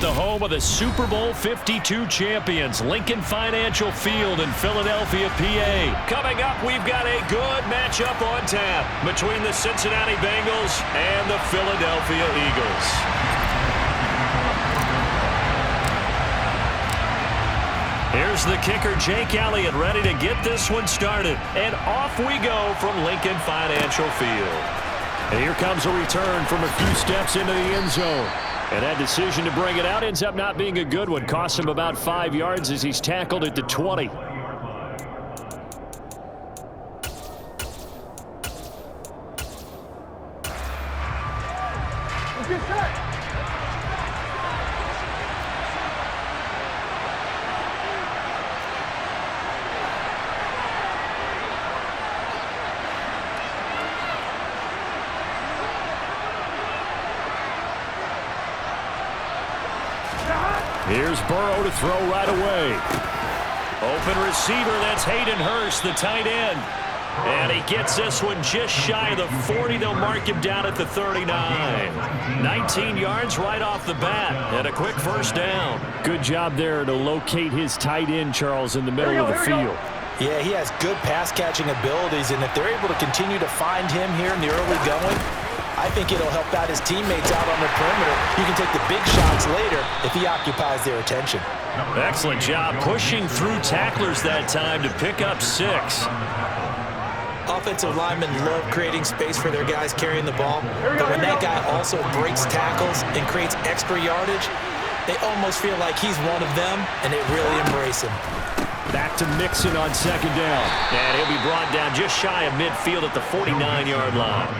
the home of the Super Bowl 52 champions, Lincoln Financial Field in Philadelphia, PA. Coming up, we've got a good matchup on tap between the Cincinnati Bengals and the Philadelphia Eagles. Here's the kicker, Jake Elliott, ready to get this one started. And off we go from Lincoln Financial Field. And here comes a return from a few steps into the end zone. And that decision to bring it out ends up not being a good one. Costs him about 5 yards as he's tackled at the 20. Here's Burrow to throw right away. Open receiver, that's Hayden Hurst, the tight end. And he gets this one just shy of the 40. They'll mark him down at the 39. 19 yards right off the bat, and a quick first down. Good job there to locate his tight end, Charles, in the middle of the field. Yeah, he has good pass-catching abilities, and if they're able to continue to find him here in the early going, I think it'll help out his teammates out on the perimeter. You can take the big shots later if he occupies their attention. Excellent job pushing through tacklers that time to pick up 6. Offensive linemen love creating space for their guys carrying the ball, but when that guy also breaks tackles and creates extra yardage, they almost feel like he's one of them, and they really embrace him. Back to Mixon on second down. And he'll be brought down just shy of midfield at the 49-yard line.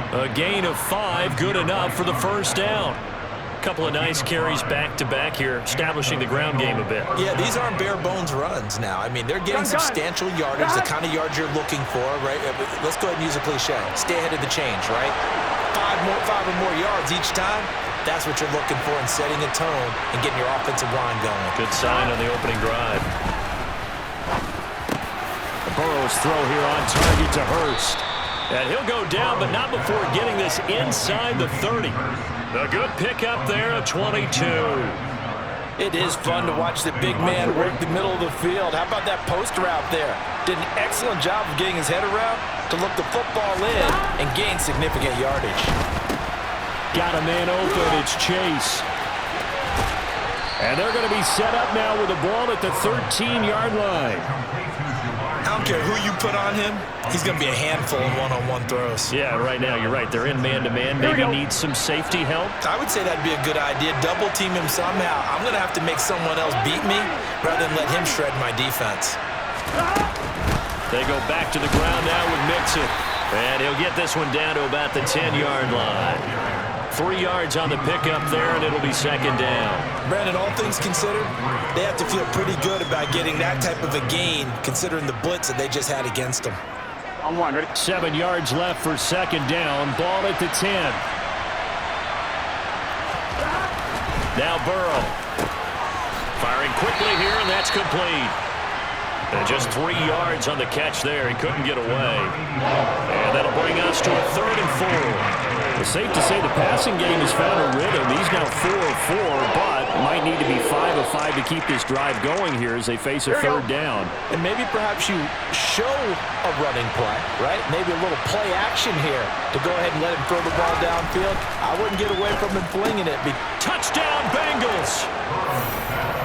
A gain of 5, good enough for the first down. A couple of nice carries back-to-back here, establishing the ground game a bit. Yeah, these aren't bare-bones runs now. I mean, they're getting substantial yardage, the kind of yards you're looking for, right? Let's go ahead and use a cliche. Stay ahead of the change, right? 5 or more yards each time. That's what you're looking for in setting a tone and getting your offensive line going. Good sign on the opening drive. Burrow's throw here on target to Hurst. And he'll go down, but not before getting this inside the 30. A good pickup there at 22. It is fun to watch the big man work the middle of the field. How about that post route there? Did an excellent job of getting his head around to look the football in and gain significant yardage. Got a man open. It's Chase. And they're going to be set up now with the ball at the 13-yard line. I don't care who you put on him, he's going to be a handful in one-on-one throws. Yeah, right now, you're right. They're in man-to-man. Maybe needs some safety help. I would say that'd be a good idea. Double team him somehow. I'm going to have to make someone else beat me rather than let him shred my defense. They go back to the ground now with Mixon. And he'll get this one down to about the 10-yard line. 3 yards on the pickup there, and it'll be second down. Brandon, all things considered, they have to feel pretty good about getting that type of a gain, considering the blitz that they just had against them. 7 yards left for second down. Ball at the 10. Now Burrow. Firing quickly here, and that's complete. And just 3 yards on the catch there. He couldn't get away. And that'll bring us to a 3rd and 4. It's safe to say the passing game has found a rhythm. He's now 4 of 4, but might need to be 5 of 5 to keep this drive going here as they face a 3rd down. And maybe perhaps you show a running play, right? Maybe a little play action here to go ahead and let him throw the ball downfield. I wouldn't get away from him flinging it. Touchdown, Bengals!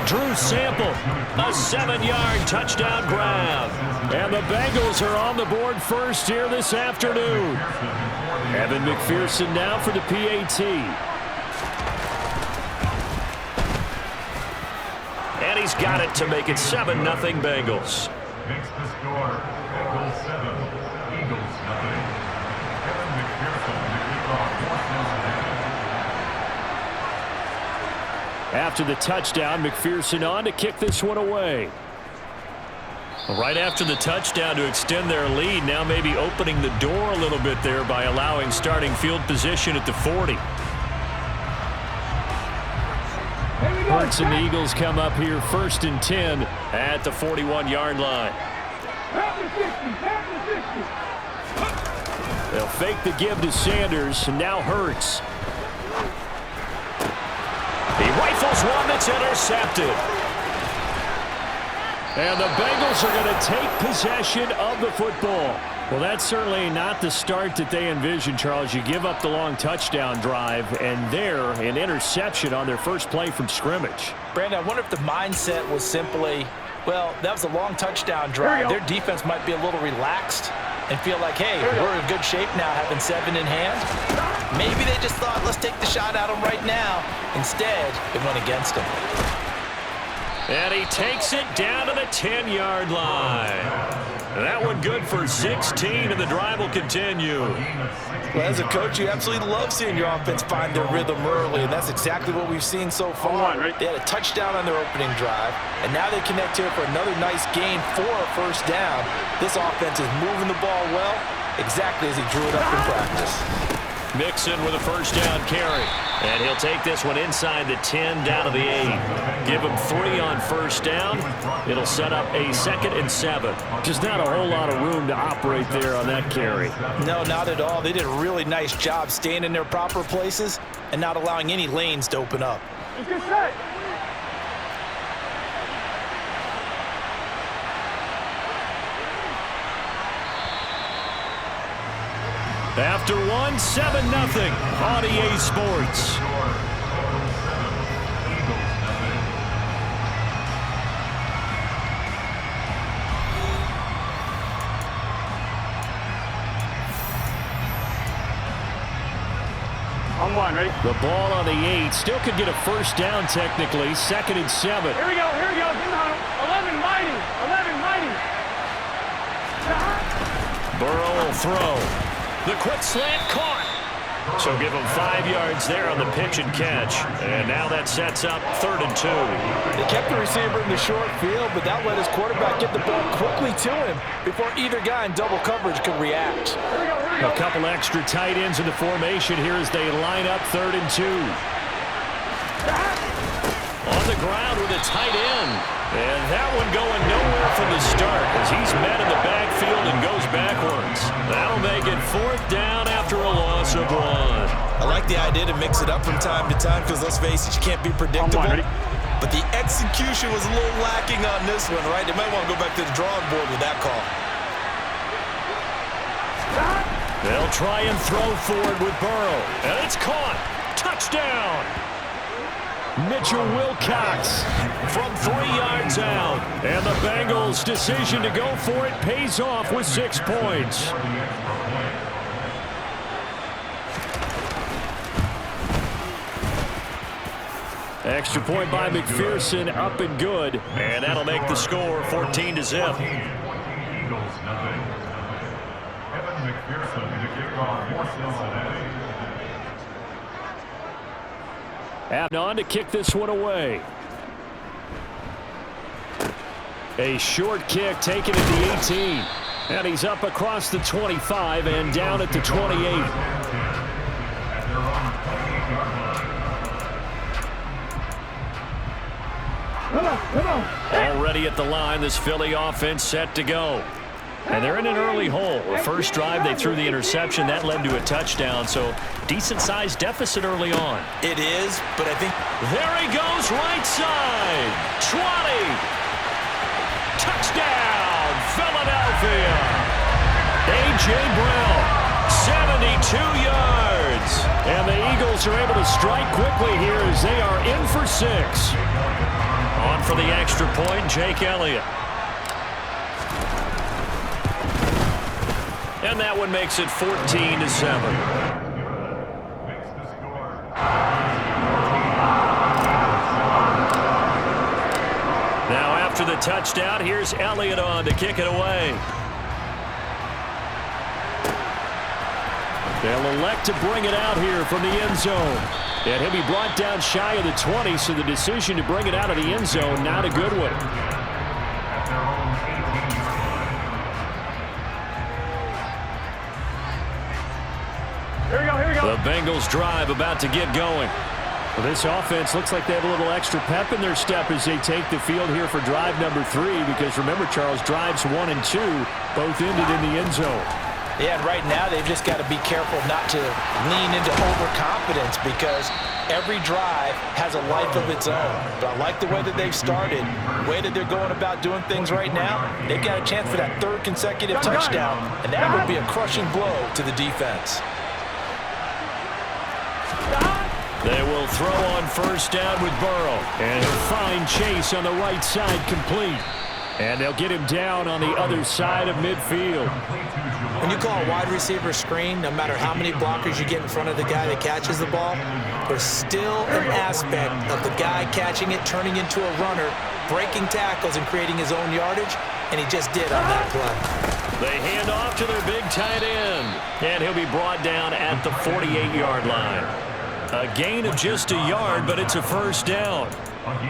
Drew Sample, a 7-yard touchdown grab. And the Bengals are on the board first here this afternoon. Evan McPherson now for the PAT. And he's got it to make it 7-0 Bengals. Makes the score Bengals 7, Eagles 0. Evan McPherson to kick off. After the touchdown, McPherson on to kick this one away. Right after the touchdown to extend their lead, now maybe opening the door a little bit there by allowing starting field position at the 40. Hurts and the Eagles come up here 1st and 10 at the 41-yard line. They'll fake the give to Sanders, and now Hurts. He rifles one that's intercepted. And the Bengals are going to take possession of the football. Well, that's certainly not the start that they envisioned, Charles. You give up the long touchdown drive, and there, an interception on their first play from scrimmage. Brandon, I wonder if the mindset was simply, well, that was a long touchdown drive. Their defense might be a little relaxed and feel like, hey, we're in good shape now having 7 in hand. Maybe they just thought, let's take the shot at them right now. Instead, it went against them. And he takes it down to the 10-yard line. That one good for 16, and the drive will continue. Well, as a coach, you absolutely love seeing your offense find their rhythm early, and that's exactly what we've seen so far. They had a touchdown on their opening drive, and now they connect here for another nice gain for a first down. This offense is moving the ball well, exactly as he drew it up in practice. Mixon with a first down carry. And he'll take this one inside the 10 down to the 8. Give him 3 on first down. It'll set up a 2nd and 7. Just not a whole lot of room to operate there on that carry. No, not at all. They did a really nice job staying in their proper places and not allowing any lanes to open up. Let's get set. After 1, 7-0 on EA Sports. On one, ready? The ball on the 8. Still could get a first down technically. 2nd and 7. Here we go, here we go. 11 mighty, 11 mighty. Burrow will throw. The quick slant caught. So give him 5 yards there on the pitch and catch. And now that sets up 3rd and 2. They kept the receiver in the short field, but that let his quarterback get the ball quickly to him before either guy in double coverage could react. A couple extra tight ends in the formation here as they line up 3rd and 2. On the ground with a tight end. And that one going nowhere from the start as he's met in the backfield and goes backwards. That'll make it 4th down after a loss of 1. I like the idea to mix it up from time to time because, let's face it, you can't be predictable. But the execution was a little lacking on this one, right? They might want to go back to the drawing board with that call. They'll try and throw forward with Burrow. And it's caught. Touchdown. Mitchell Wilcox from 3 yards out. And the Bengals' decision to go for it pays off with 6 points. Extra point by McPherson, up and good. And that'll make the score 14-0. Eagles nothing. Evan McPherson to kick off for Cincinnati. On to kick this one away. A short kick taken at the 18. And he's up across the 25 and down at the 28. Already at the line, this Philly offense set to go. And they're in an early hole. The first drive, they threw the interception. That led to a touchdown, so decent-sized deficit early on. It is, but I think... There he goes, right side. 20. Touchdown, Philadelphia. A.J. Brown, 72 yards. And the Eagles are able to strike quickly here as they are in for 6. On for the extra point, Jake Elliott. And that one makes it 14-7. Now after the touchdown, here's Elliott on to kick it away. They'll elect to bring it out here from the end zone. And he'll be brought down shy of the 20, so the decision to bring it out of the end zone, not a good one. Here we go, here we go. The Bengals drive about to get going. Well, this offense looks like they have a little extra pep in their step as they take the field here for drive number 3, because remember, Charles, drives 1 and 2 both ended in the end zone. Yeah, and right now they've just got to be careful not to lean into overconfidence because every drive has a life of its own. But I like the way that they've started, the way that they're going about doing things right now. They've got a chance for that third consecutive touchdown, and that would be a crushing blow to the defense. They will throw on first down with Burrow. And he'll find Chase on the right side complete. And they'll get him down on the other side of midfield. When you call a wide receiver screen, no matter how many blockers you get in front of the guy that catches the ball, there's still an aspect of the guy catching it, turning into a runner, breaking tackles and creating his own yardage, and he just did on that play. They hand off to their big tight end, and he'll be brought down at the 48-yard line. A gain of just a yard, but it's a first down.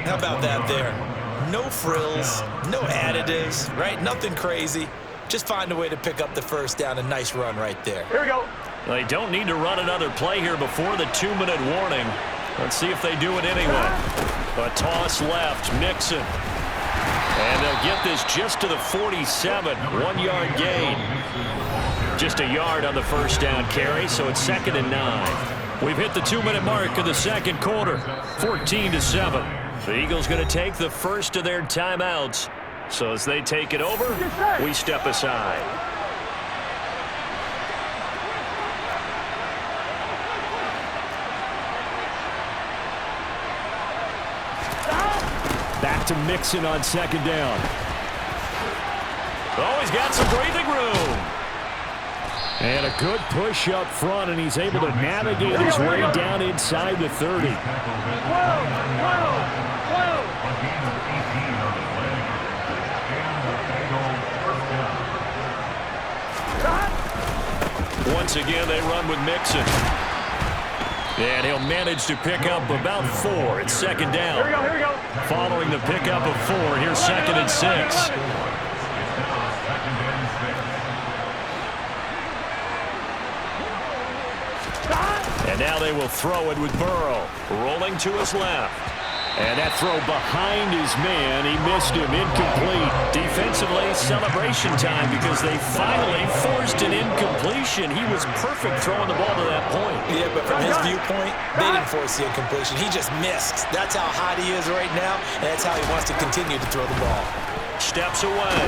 How about that there? No frills, no additives, right? Nothing crazy. Just find a way to pick up the first down. A nice run right there. Here we go. They don't need to run another play here before the 2-minute warning. Let's see if they do it anyway. A toss left, Mixon. And they'll get this just to the 47, 1-yard gain. Just a yard on the first down carry, so it's 2nd and 9. We've hit the 2-minute mark of the second quarter, 14-7. The Eagles going to take the first of their timeouts. So as they take it over, we step aside. Back to Mixon on second down. Oh, he's got some breathing room. And a good push up front, and he's able to navigate his way down inside the 30. Once again, they run with Mixon. And he'll manage to pick up about 4. It's 2nd down. Here we go. Following the pickup of 4, here's 2nd and 6. And now they will throw it with Burrow, rolling to his left. And that throw behind his man, he missed him, incomplete. Defensively, celebration time because they finally forced an incompletion. He was perfect throwing the ball to that point. Yeah, but from his viewpoint, they didn't force the incompletion. He just missed. That's how hot he is right now, and that's how he wants to continue to throw the ball. Steps away,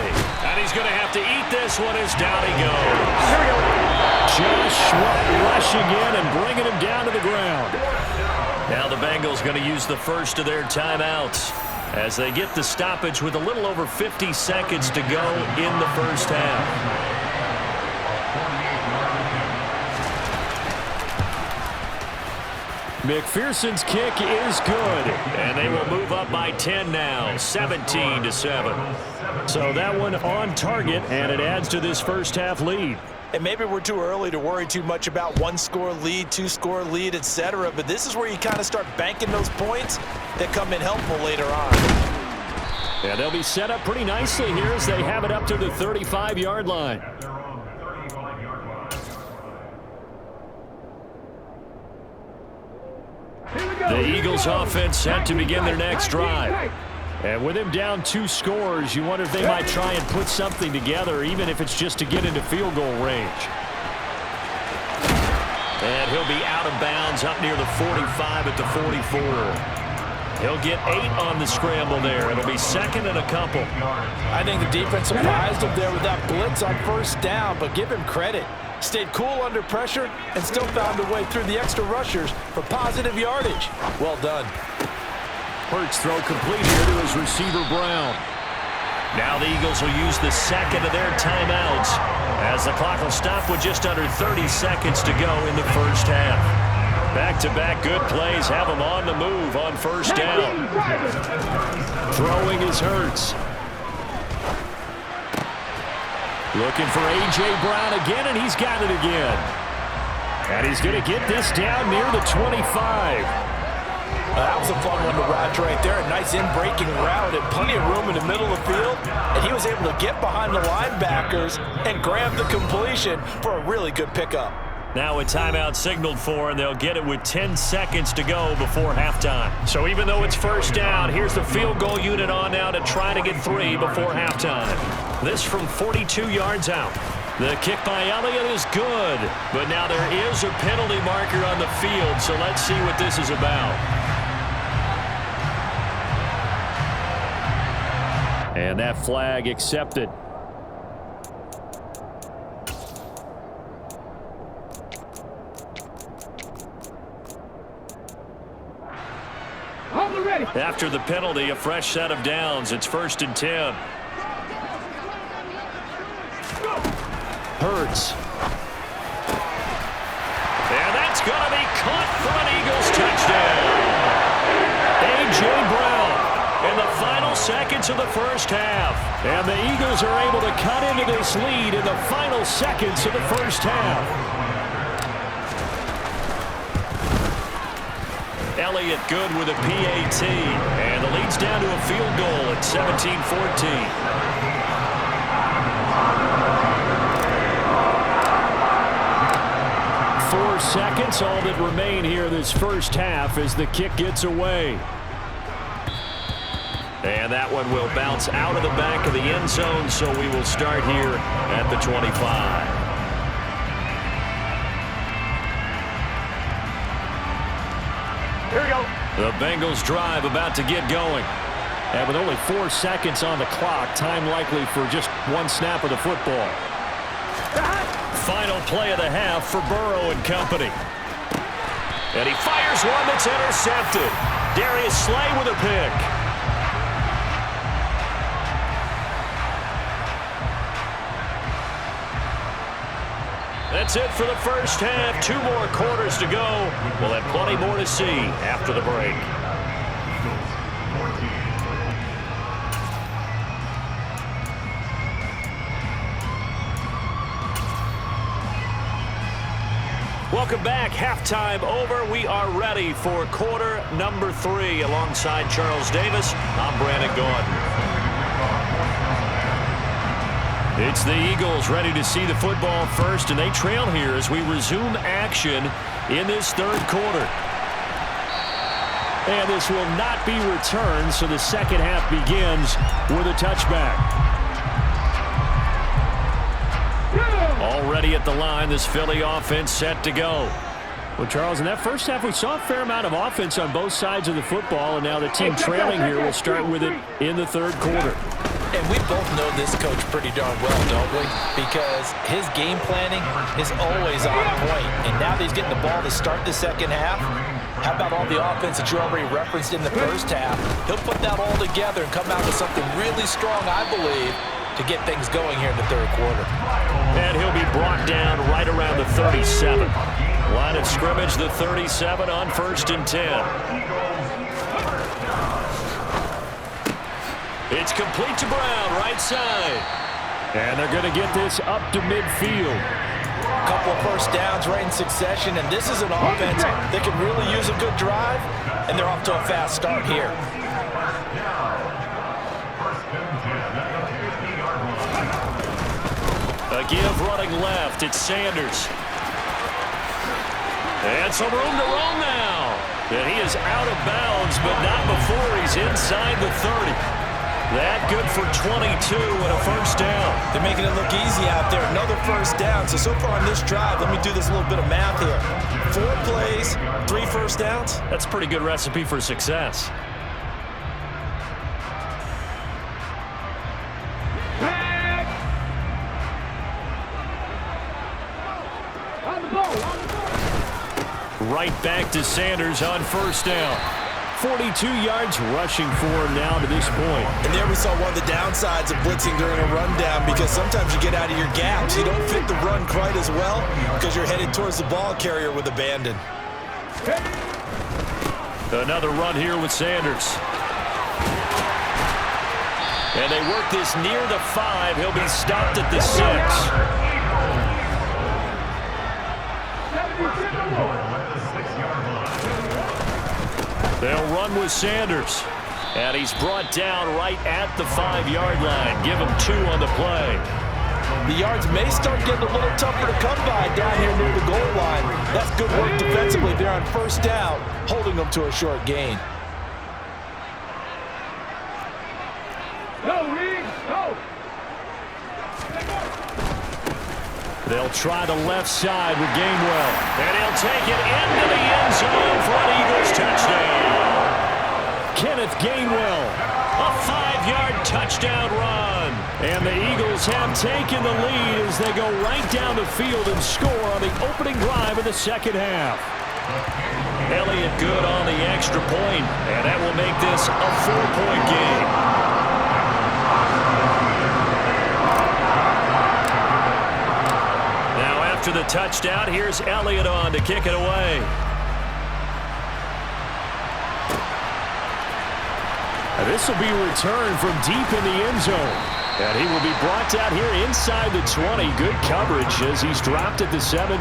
and he's going to have to eat this one as down he goes. Just rushing in and bringing him down to the ground. Now the Bengals going to use the first of their timeouts as they get the stoppage with a little over 50 seconds to go in the first half. McPherson's kick is good. And they will move up by 10 now, 17-7. So that one on target, and it adds to this first half lead. And maybe we're too early to worry too much about 1-score lead, 2-score lead, etc. But this is where you kind of start banking those points that come in helpful later on. Yeah, they'll be set up pretty nicely here as they have it up to the 35-yard line. The Eagles offense set to begin their next drive. And with him down 2 scores, you wonder if they might try and put something together, even if it's just to get into field goal range. And he'll be out of bounds up near the 45 at the 44. He'll get 8 on the scramble there. It'll be 2nd and a couple. I think the defense surprised him there with that blitz on first down, but give him credit. Stayed cool under pressure and still found a way through the extra rushers for positive yardage. Well done. Hurts throw complete here to his receiver, Brown. Now the Eagles will use the second of their timeouts as the clock will stop with just under 30 seconds to go in the first half. Back-to-back good plays have them on the move on first down. Throwing is Hurts. Looking for A.J. Brown again, and he's got it again. And he's going to get this down near the 25. That was a fun one to watch right there. A nice in-breaking route and plenty of room in the middle of the field. And he was able to get behind the linebackers and grab the completion for a really good pickup. Now a timeout signaled for, and they'll get it with 10 seconds to go before halftime. So even though it's first down, here's the field goal unit on now to try to get 3 before halftime. This from 42 yards out. The kick by Elliott is good, but now there is a penalty marker on the field, so let's see what this is about. And that flag accepted. After the penalty, a fresh set of downs. It's 1st and 10. Hurts. And that's going to be caught for an Eagles touchdown. A.J. Brown in the final seconds of the first half. And the Eagles are able to cut into this lead in the final seconds of the first half. Elliott good with a PAT. And the lead's down to a field goal at 17-14. 4 seconds, all that remain here this first half as the kick gets away. And that one will bounce out of the back of the end zone, so we will start here at the 25. Here we go. The Bengals drive about to get going. And with only 4 seconds on the clock, time likely for just one snap of the football. Final play of the half for Burrow and company. And he fires one that's intercepted. Darius Slay with a pick. That's it for the first half. 2 more quarters to go. We'll have plenty more to see after the break. Welcome back. Halftime over. We are ready for quarter number 3. Alongside Charles Davis, I'm Brandon Gordon. It's the Eagles ready to see the football first, and they trail here as we resume action in this third quarter. And this will not be returned, so the second half begins with a touchback. Already at the line, this Philly offense set to go. Well, Charles, in that first half, we saw a fair amount of offense on both sides of the football, and now the team trailing here will start with it in the third quarter. And we both know this coach pretty darn well, don't we? Because his game planning is always on point. And now that he's getting the ball to start the second half, how about all the offense that you already referenced in the first half? He'll put that all together and come out with something really strong, I believe, to get things going here in the third quarter. And he'll be brought down right around the 37. Line of scrimmage, the 37 on 1st and 10. It's complete to Brown, right side. And they're going to get this up to midfield. A couple of first downs right in succession, and this is an offense that can really use a good drive, and they're off to a fast start here. A give running left. It's Sanders. And some room to roam now. And he is out of bounds, but not before he's inside the 30. That good for 22 and a first down. They're making it look easy out there. Another first down. So far on this drive, let me do this little bit of math here. 4 plays, 3 first downs. That's a pretty good recipe for success. Right back to Sanders on first down. 42 yards rushing for him now to this point. And there we saw one of the downsides of blitzing during a rundown, because sometimes you get out of your gaps. You don't fit the run quite as well because you're headed towards the ball carrier with abandon. Another run here with Sanders. And they work this near the 5. He'll be stopped at the 6. They'll run with Sanders. And he's brought down right at the 5-yard line. Give him 2 on the play. The yards may start getting a little tougher to come by down here near the goal line. That's good work defensively there on first down, holding them to a short gain. They'll try the left side with Gainwell. And he'll take it into the end zone for an Eagles touchdown. Kenneth Gainwell. A 5-yard touchdown run. And the Eagles have taken the lead as they go right down the field and score on the opening drive of the second half. Elliott good on the extra point, and that will make this a 4-point game. After the touchdown, here's Elliott on to kick it away. This will be returned from deep in the end zone. And he will be brought down here inside the 20. Good coverage as he's dropped at the 17.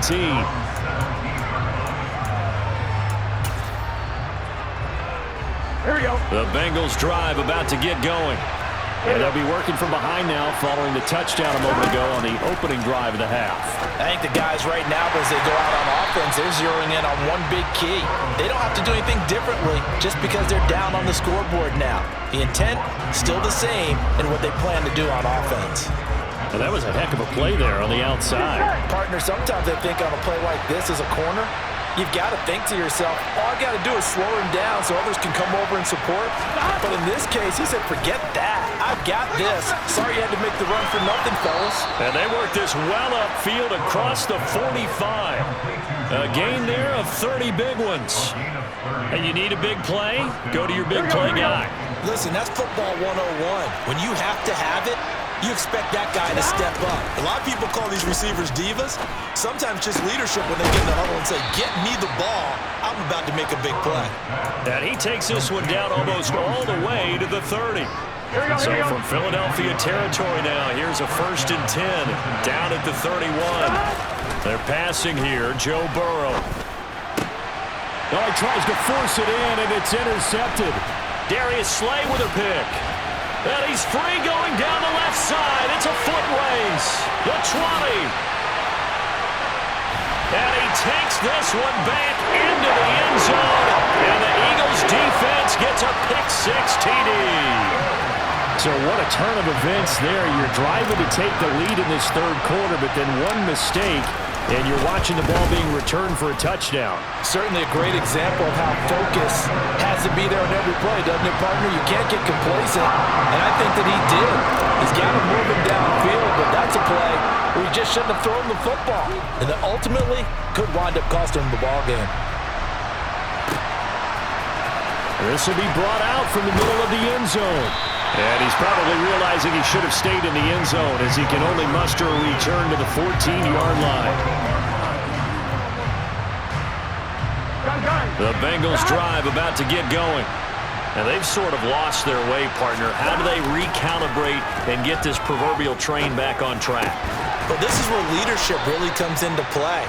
Here we go. The Bengals drive about to get going. And they'll be working from behind now following the touchdown a moment ago on the opening drive of the half. I think the guys right now, as they go out on offense, they're zeroing in on one big key. They don't have to do anything differently just because they're down on the scoreboard now. The intent, still the same in what they plan to do on offense. Well, that was a heck of a play there on the outside. Partner, sometimes I think on a play like this as a corner, you've got to think to yourself, all I got to do is slow him down so others can come over and support. But in this case, he said, forget that. I've got this. Sorry you had to make the run for nothing, fellas. And they work this well upfield across the 45. A gain there of 30 big ones. And you need a big play? Go to your big play guy. Listen, that's football 101. When you have to have it, you expect that guy to step up. A lot of people call these receivers divas. Sometimes just leadership when they get in the huddle and say, get me the ball. I'm about to make a big play. And he takes this one down almost all the way to the 30. So from Philadelphia territory now, here's a 1st and 10 down at the 31. They're passing here, Joe Burrow. Oh, he tries to force it in, and it's intercepted. Darius Slay with a pick. And he's free going down the left side. It's a foot race. The 20. And he takes this one back into the end zone. And the Eagles defense gets a pick-6 TD. So what a turn of events there. You're driving to take the lead in this third quarter, but then one mistake, and you're watching the ball being returned for a touchdown. Certainly a great example of how focus has to be there on every play, doesn't it, partner? You can't get complacent, and I think that he did. He's got him moving downfield, but that's a play where he just shouldn't have thrown the football, and that ultimately could wind up costing him the ball game. This will be brought out from the middle of the end zone. And he's probably realizing he should have stayed in the end zone as he can only muster a return to the 14-yard line. The Bengals drive about to get going. And they've sort of lost their way, partner. How do they recalibrate and get this proverbial train back on track? Well, this is where leadership really comes into play.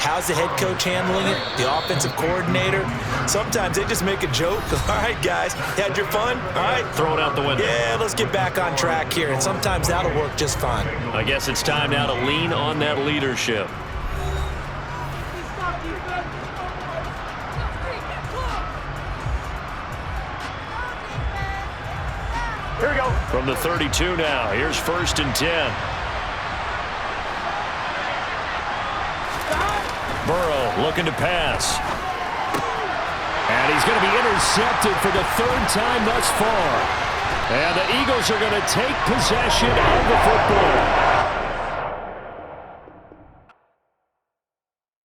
How's the head coach handling it? The offensive coordinator? Sometimes they just make a joke. All right, guys, had your fun? All right. Throw it out the window. Yeah, let's get back on track here. And sometimes that'll work just fine. I guess it's time now to lean on that leadership. Here we go. From the 32 now, here's 1st and 10. Burrow looking to pass. And he's going to be intercepted for the 3rd time thus far. And the Eagles are going to take possession of the football.